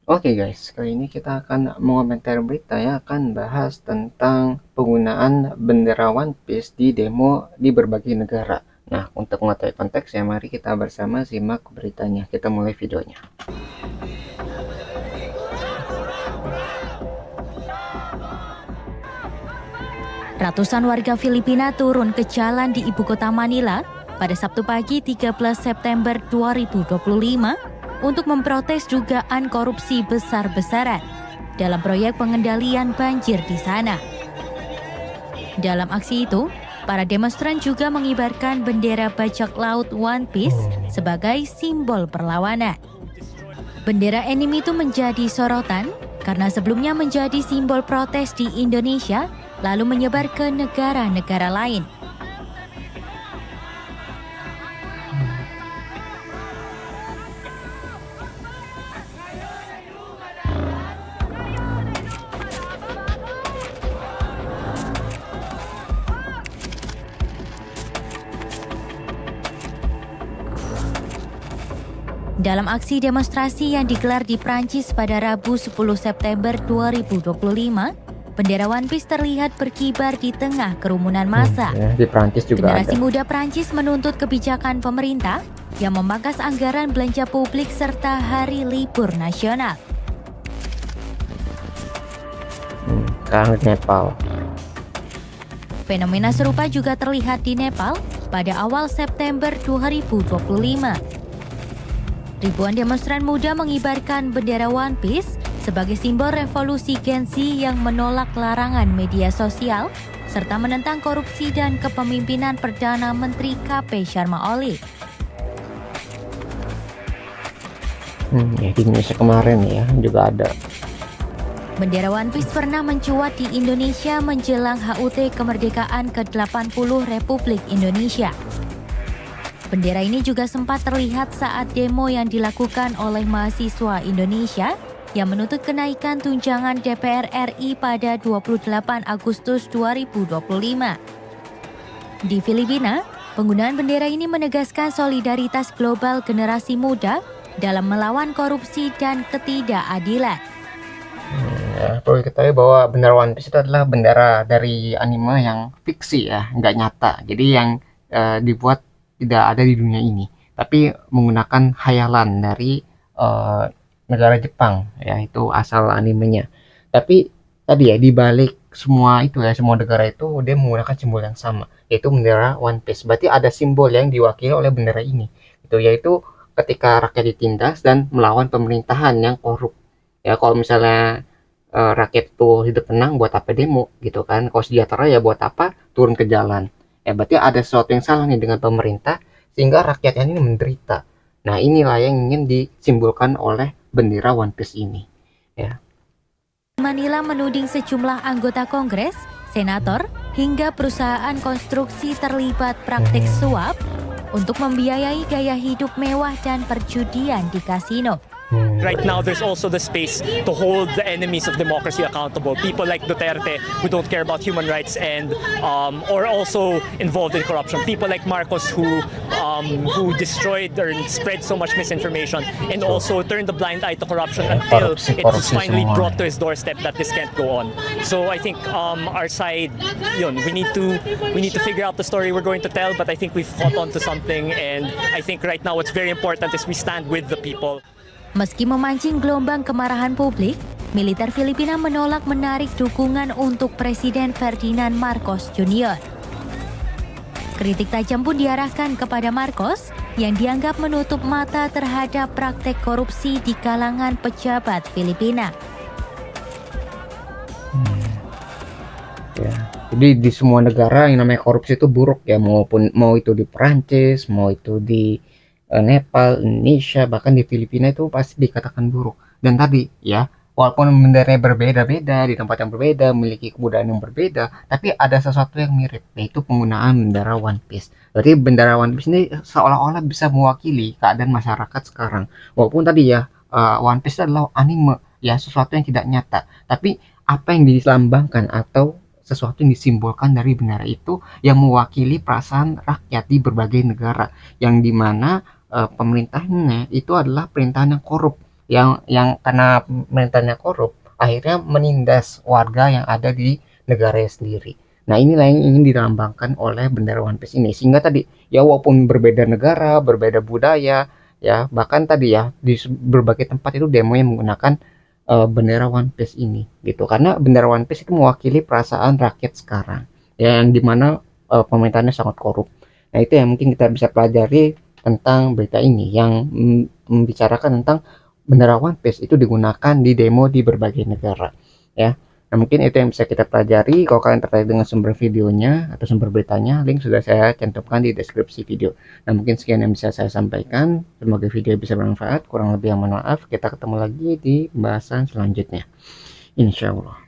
Oke guys, kali ini kita akan mengomentari berita yang akan bahas tentang penggunaan bendera One Piece di demo di berbagai negara. Nah, untuk mengetahui konteksnya, mari kita bersama simak beritanya. Kita mulai videonya. Ratusan warga Filipina turun ke jalan di ibu kota Manila pada Sabtu pagi 13 September 2025 untuk memprotes dugaan korupsi besar-besaran dalam proyek pengendalian banjir di sana. Dalam aksi itu, para demonstran juga mengibarkan bendera bajak laut One Piece sebagai simbol perlawanan. Bendera anime itu menjadi sorotan karena sebelumnya menjadi simbol protes di Indonesia lalu menyebar ke negara-negara lain. Dalam aksi demonstrasi yang digelar di Prancis pada Rabu 10 September 2025, bendera One Piece terlihat berkibar di tengah kerumunan massa. Di Prancis juga Generasi ada. muda Prancis menuntut kebijakan pemerintah yang memangkas anggaran belanja publik serta hari libur nasional. Sekarang di Nepal. Fenomena serupa juga terlihat di Nepal pada awal September 2025. Ribuan demonstran muda mengibarkan bendera One Piece sebagai simbol revolusi Gen Z yang menolak larangan media sosial serta menentang korupsi dan kepemimpinan Perdana Menteri KP Sharma Oli. Ya, di Indonesia kemarin ya juga ada. Bendera One Piece pernah mencuat di Indonesia menjelang HUT kemerdekaan ke-80 Republik Indonesia. Bendera ini juga sempat terlihat saat demo yang dilakukan oleh mahasiswa Indonesia yang menuntut kenaikan tunjangan DPR RI pada 28 Agustus 2025. Di Filipina, penggunaan bendera ini menegaskan solidaritas global generasi muda dalam melawan korupsi dan ketidakadilan. Ya, perlu diketahui bahwa bendera One Piece itu adalah bendera dari anime yang fiksi ya, nggak nyata. Jadi yang dibuat tidak ada di dunia ini, tapi menggunakan khayalan dari negara Jepang, ya itu asal animenya. Tapi tadi ya di balik semua itu ya, semua negara itu dia menggunakan simbol yang sama, yaitu bendera One Piece. Berarti ada simbol yang diwakili oleh bendera ini, itu yaitu ketika rakyat ditindas dan melawan pemerintahan yang korup. Ya kalau misalnya rakyat itu hidup tenang, buat apa demo gitu kan? Kalau sejahtera ya buat apa turun ke jalan? Ya berarti ada sesuatu yang salah nih dengan pemerintah sehingga rakyatnya ini menderita. Nah inilah yang ingin disimbolkan oleh bendera One Piece ini. Ya. Manila menuding sejumlah anggota Kongres, senator, hingga perusahaan konstruksi terlibat praktik suap untuk membiayai gaya hidup mewah dan perjudian di kasino. Right now, there's also the space to hold the enemies of democracy accountable. People like Duterte who don't care about human rights and or also involved in corruption. People like Marcos who destroyed or spread so much misinformation and also turned the blind eye to corruption until it's finally brought to his doorstep that this can't go on. So I think our side, we need to figure out the story we're going to tell. But I think we've caught on to something, and I think right now what's very important is we stand with the people. Meski memancing gelombang kemarahan publik, militer Filipina menolak menarik dukungan untuk Presiden Ferdinand Marcos Jr. Kritik tajam pun diarahkan kepada Marcos yang dianggap menutup mata terhadap praktek korupsi di kalangan pejabat Filipina. Ya. Jadi di semua negara yang namanya korupsi itu buruk ya, mau itu di Perancis, mau itu di Nepal, Indonesia, bahkan di Filipina itu pasti dikatakan buruk. Dan tadi ya, walaupun benderanya berbeda-beda, di tempat yang berbeda, memiliki kebudayaan yang berbeda, tapi ada sesuatu yang mirip, yaitu penggunaan bendera One Piece. Jadi bendera One Piece ini seolah-olah bisa mewakili keadaan masyarakat sekarang. Walaupun tadi ya, One Piece adalah anime, ya sesuatu yang tidak nyata. Tapi apa yang dilambangkan atau sesuatu yang disimbolkan dari bendera itu yang mewakili perasaan rakyat di berbagai negara, yang dimana pemerintahnya itu adalah pemerintahan yang korup, yang karena pemerintahnya korup akhirnya menindas warga yang ada di negaranya sendiri. Nah, inilah yang ingin dilambangkan oleh bendera One Piece ini. Sehingga tadi ya walaupun berbeda negara, berbeda budaya, ya bahkan tadi ya di berbagai tempat itu demo yang menggunakan bendera One Piece ini gitu. Karena bendera One Piece itu mewakili perasaan rakyat sekarang, ya, yang dimana pemerintahnya sangat korup. Nah, itu yang mungkin kita bisa pelajari tentang berita ini yang membicarakan tentang bendera One Piece itu digunakan di demo di berbagai negara, ya. Nah, mungkin itu yang bisa kita pelajari. Kalau kalian tertarik dengan sumber videonya atau sumber beritanya, link sudah saya cantumkan di deskripsi video. Nah, mungkin sekian yang bisa saya sampaikan. Semoga video bisa bermanfaat. Kurang lebih yang mohon maaf. Kita ketemu lagi di pembahasan selanjutnya, insya Allah.